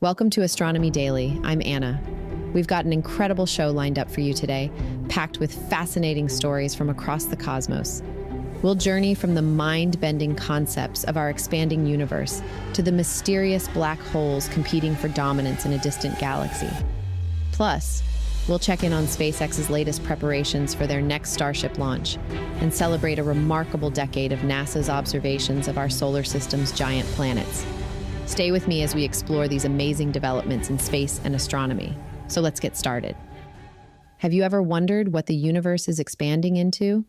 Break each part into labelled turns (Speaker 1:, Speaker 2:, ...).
Speaker 1: Welcome to Astronomy Daily. I'm Anna. We've got an incredible show lined up for you today, packed with fascinating stories from across the cosmos. We'll journey from the mind-bending concepts of our expanding universe to the mysterious black holes competing for dominance in a distant galaxy. Plus, we'll check in on SpaceX's latest preparations for their next Starship launch and celebrate a remarkable decade of NASA's observations of our solar system's giant planets. Stay with me as we explore these amazing developments in space and astronomy. So let's get started. Have you ever wondered what the universe is expanding into?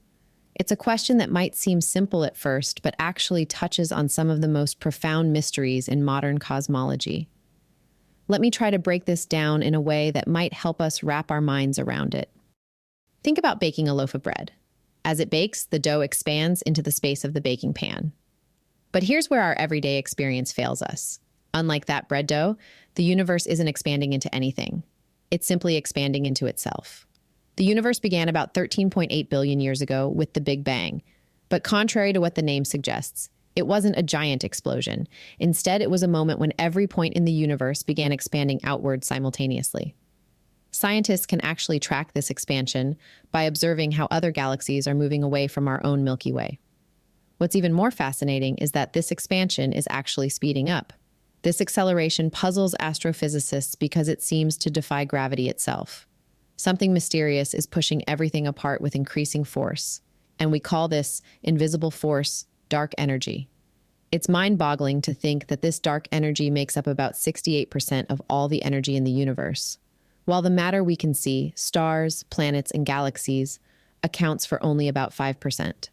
Speaker 1: It's a question that might seem simple at first, but actually touches on some of the most profound mysteries in modern cosmology. Let me try to break this down in a way that might help us wrap our minds around it. Think about baking a loaf of bread. As it bakes, the dough expands into the space of the baking pan. But here's where our everyday experience fails us. Unlike that bread dough, the universe isn't expanding into anything. It's simply expanding into itself. The universe began about 13.8 billion years ago with the Big Bang. But contrary to what the name suggests, it wasn't a giant explosion. Instead, it was a moment when every point in the universe began expanding outward simultaneously. Scientists can actually track this expansion by observing how other galaxies are moving away from our own Milky Way. What's even more fascinating is that this expansion is actually speeding up. This acceleration puzzles astrophysicists because it seems to defy gravity itself. Something mysterious is pushing everything apart with increasing force, and we call this invisible force dark energy. It's mind-boggling to think that this dark energy makes up about 68% of all the energy in the universe, while the matter we can see, stars, planets, and galaxies, accounts for only about 5%.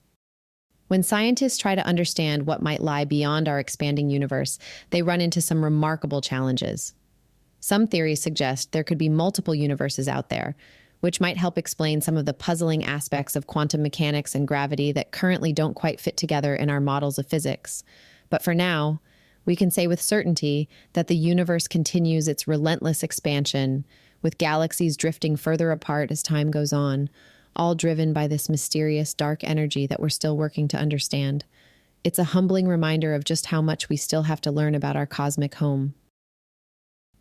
Speaker 1: When scientists try to understand what might lie beyond our expanding universe, they run into some remarkable challenges. Some theories suggest there could be multiple universes out there, which might help explain some of the puzzling aspects of quantum mechanics and gravity that currently don't quite fit together in our models of physics. But for now, we can say with certainty that the universe continues its relentless expansion, with galaxies drifting further apart as time goes on, all driven by this mysterious dark energy that we're still working to understand. It's a humbling reminder of just how much we still have to learn about our cosmic home.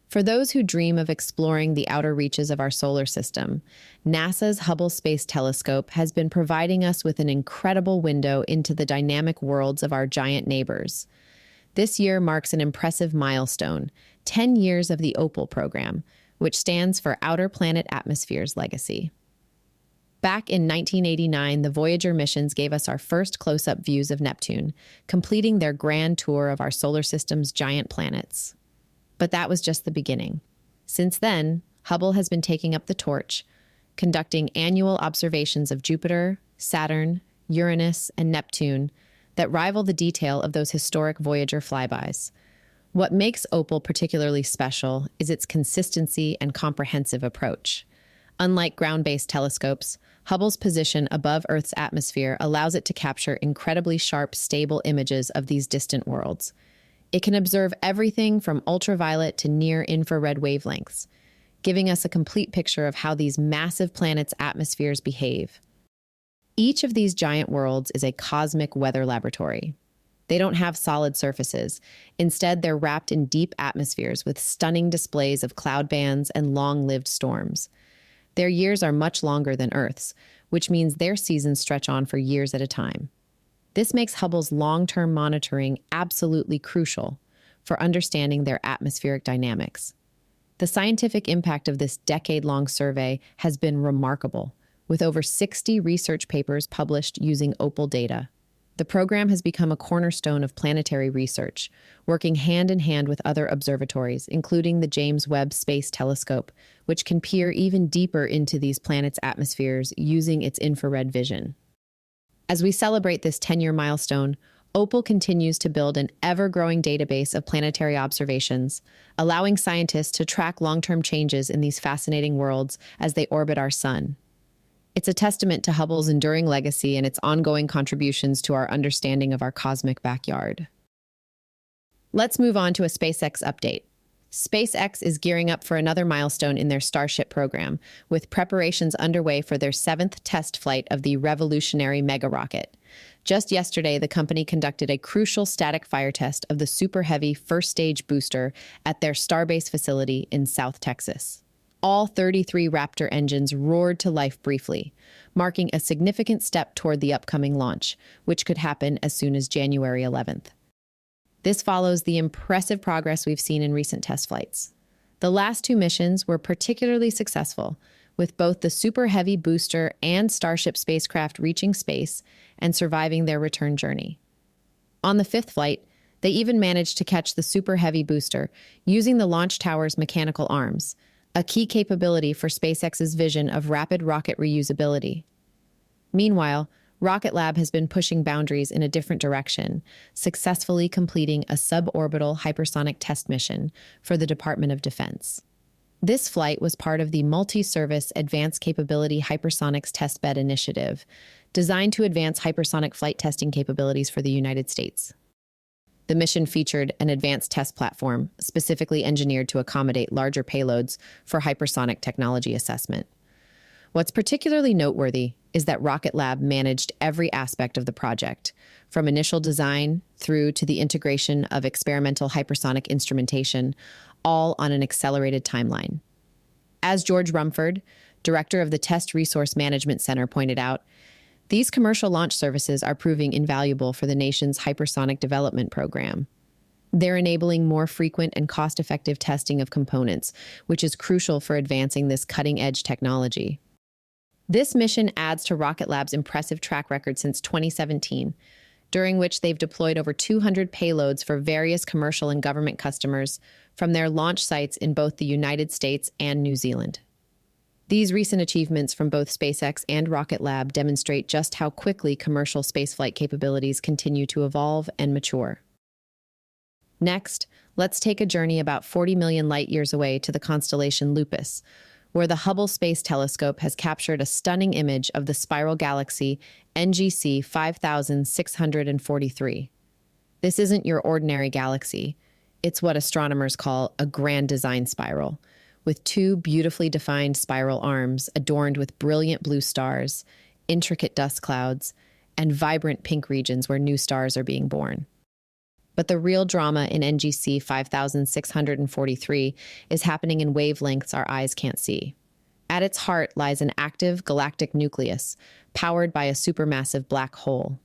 Speaker 1: For those who dream of exploring the outer reaches of our solar system, NASA's Hubble Space Telescope has been providing us with an incredible window into the dynamic worlds of our giant neighbors. This year marks an impressive milestone, 10 years of the OPAL Program, which stands for Outer Planet Atmosphere's Legacy. Back in 1989, the Voyager missions gave us our first close-up views of Neptune, completing their grand tour of our solar system's giant planets. But that was just the beginning. Since then, Hubble has been taking up the torch, conducting annual observations of Jupiter, Saturn, Uranus, and Neptune that rival the detail of those historic Voyager flybys. What makes OPAL particularly special is its consistency and comprehensive approach. Unlike ground-based telescopes, Hubble's position above Earth's atmosphere allows it to capture incredibly sharp, stable images of these distant worlds. It can observe everything from ultraviolet to near-infrared wavelengths, giving us a complete picture of how these massive planets' atmospheres behave. Each of these giant worlds is a cosmic weather laboratory. They don't have solid surfaces. Instead, they're wrapped in deep atmospheres with stunning displays of cloud bands and long-lived storms. Their years are much longer than Earth's, which means their seasons stretch on for years at a time. This makes Hubble's long-term monitoring absolutely crucial for understanding their atmospheric dynamics. The scientific impact of this decade-long survey has been remarkable, with over 60 research papers published using OPAL data. The program has become a cornerstone of planetary research, working hand-in-hand with other observatories, including the James Webb Space Telescope, which can peer even deeper into these planets' atmospheres using its infrared vision. As we celebrate this 10-year milestone, OPAL continues to build an ever-growing database of planetary observations, allowing scientists to track long-term changes in these fascinating worlds as they orbit our sun. It's a testament to Hubble's enduring legacy and its ongoing contributions to our understanding of our cosmic backyard. Let's move on to a SpaceX update. SpaceX is gearing up for another milestone in their Starship program, with preparations underway for their 7th test flight of the revolutionary mega rocket. Just yesterday, the company conducted a crucial static fire test of the Super Heavy first stage booster at their Starbase facility in South Texas. All 33 Raptor engines roared to life briefly, marking a significant step toward the upcoming launch, which could happen as soon as January 11th. This follows the impressive progress we've seen in recent test flights. The last 2 missions were particularly successful, with both the Super Heavy booster and Starship spacecraft reaching space and surviving their return journey. On the 5th flight, they even managed to catch the Super Heavy booster using the launch tower's mechanical arms, a key capability for SpaceX's vision of rapid rocket reusability. Meanwhile, Rocket Lab has been pushing boundaries in a different direction, successfully completing a suborbital hypersonic test mission for the Department of Defense. This flight was part of the Multi-Service Advanced Capability Hypersonics Testbed Initiative, designed to advance hypersonic flight testing capabilities for the United States. The mission featured an advanced test platform specifically engineered to accommodate larger payloads for hypersonic technology assessment. What's particularly noteworthy is that Rocket Lab managed every aspect of the project, from initial design through to the integration of experimental hypersonic instrumentation, all on an accelerated timeline. As George Rumford, director of the Test Resource Management Center, pointed out, these commercial launch services are proving invaluable for the nation's hypersonic development program. They're enabling more frequent and cost-effective testing of components, which is crucial for advancing this cutting-edge technology. This mission adds to Rocket Lab's impressive track record since 2017, during which they've deployed over 200 payloads for various commercial and government customers from their launch sites in both the United States and New Zealand. These recent achievements from both SpaceX and Rocket Lab demonstrate just how quickly commercial spaceflight capabilities continue to evolve and mature. Next, let's take a journey about 40 million light-years away to the constellation Lupus, where the Hubble Space Telescope has captured a stunning image of the spiral galaxy NGC 5643. This isn't your ordinary galaxy. It's what astronomers call a grand design spiral, with 2 beautifully defined spiral arms adorned with brilliant blue stars, intricate dust clouds, and vibrant pink regions where new stars are being born. But the real drama in NGC 5643 is happening in wavelengths our eyes can't see. At its heart lies an active galactic nucleus, powered by a supermassive black hole.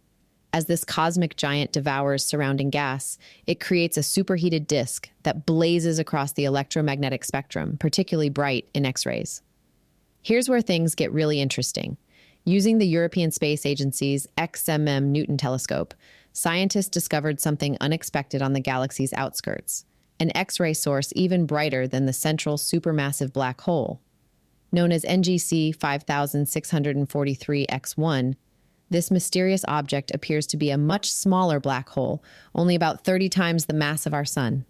Speaker 1: As this cosmic giant devours surrounding gas, it creates a superheated disk that blazes across the electromagnetic spectrum, particularly bright in X-rays. Here's where things get really interesting. Using the European Space Agency's XMM Newton telescope, scientists discovered something unexpected on the galaxy's outskirts, an X-ray source even brighter than the central supermassive black hole. Known as NGC 5643X1, this mysterious object appears to be a much smaller black hole, only about 30 times the mass of our Sun.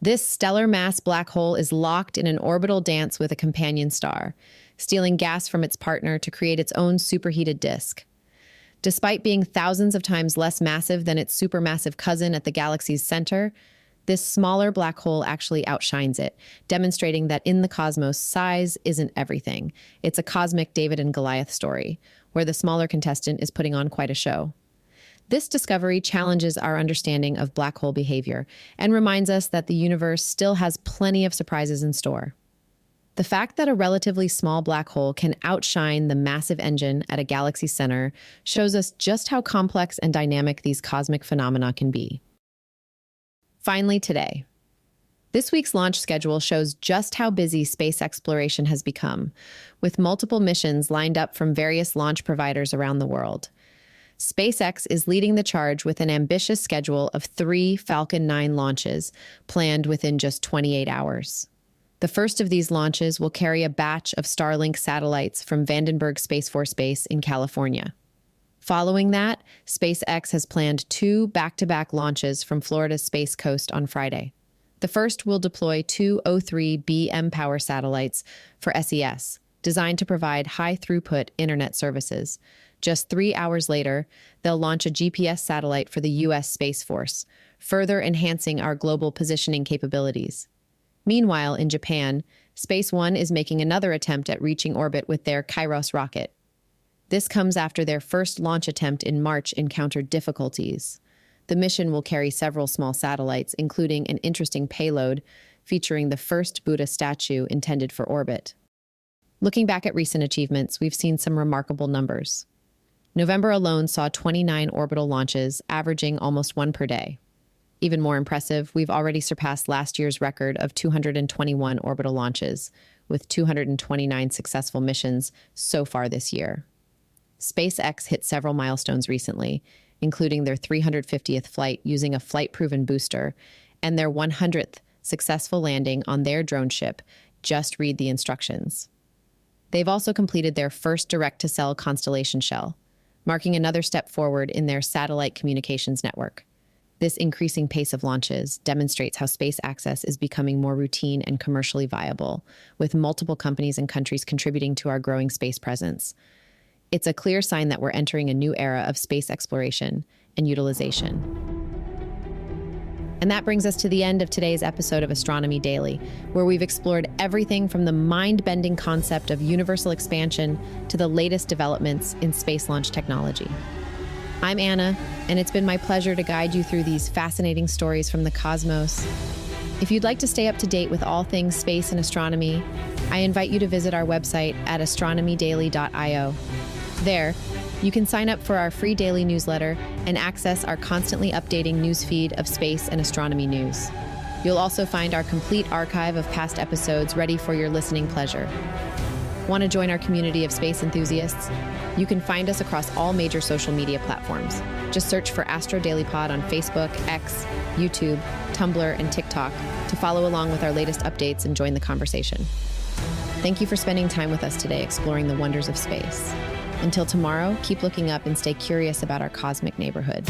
Speaker 1: This stellar mass black hole is locked in an orbital dance with a companion star, stealing gas from its partner to create its own superheated disk. Despite being thousands of times less massive than its supermassive cousin at the galaxy's center, this smaller black hole actually outshines it, demonstrating that in the cosmos, size isn't everything. It's a cosmic David and Goliath story, where the smaller contestant is putting on quite a show. This discovery challenges our understanding of black hole behavior and reminds us that the universe still has plenty of surprises in store. The fact that a relatively small black hole can outshine the massive engine at a galaxy center shows us just how complex and dynamic these cosmic phenomena can be. Finally today, this week's launch schedule shows just how busy space exploration has become, with multiple missions lined up from various launch providers around the world. SpaceX is leading the charge with an ambitious schedule of 3 Falcon 9 launches planned within just 28 hours. The first of these launches will carry a batch of Starlink satellites from Vandenberg Space Force Base in California. Following that, SpaceX has planned 2 back-to-back launches from Florida's Space Coast on Friday. The first will deploy 2 O3B mPOWER satellites for SES, designed to provide high-throughput internet services. Just 3 hours later, they'll launch a GPS satellite for the U.S. Space Force, further enhancing our global positioning capabilities. Meanwhile, in Japan, Space One is making another attempt at reaching orbit with their Kairos rocket. This comes after their first launch attempt in March encountered difficulties. The mission will carry several small satellites, including an interesting payload featuring the first Buddha statue intended for orbit. Looking back at recent achievements, we've seen some remarkable numbers. November alone saw 29 orbital launches, averaging almost one per day. Even more impressive, we've already surpassed last year's record of 221 orbital launches, with 229 successful missions so far this year. SpaceX hit several milestones recently, including their 350th flight using a flight-proven booster and their 100th successful landing on their drone ship. Just read the instructions. They've also completed their first direct-to-cell constellation shell, marking another step forward in their satellite communications network. This increasing pace of launches demonstrates how space access is becoming more routine and commercially viable, with multiple companies and countries contributing to our growing space presence. It's a clear sign that we're entering a new era of space exploration and utilization. And that brings us to the end of today's episode of Astronomy Daily, where we've explored everything from the mind-bending concept of universal expansion to the latest developments in space launch technology. I'm Anna, and it's been my pleasure to guide you through these fascinating stories from the cosmos. If you'd like to stay up to date with all things space and astronomy, I invite you to visit our website at astronomydaily.io. There, you can sign up for our free daily newsletter and access our constantly updating newsfeed of space and astronomy news. You'll also find our complete archive of past episodes ready for your listening pleasure. Want to join our community of space enthusiasts? You can find us across all major social media platforms. Just search for Astro Daily Pod on Facebook, X, YouTube, Tumblr, and TikTok to follow along with our latest updates and join the conversation. Thank you for spending time with us today exploring the wonders of space. Until tomorrow, keep looking up and stay curious about our cosmic neighborhood.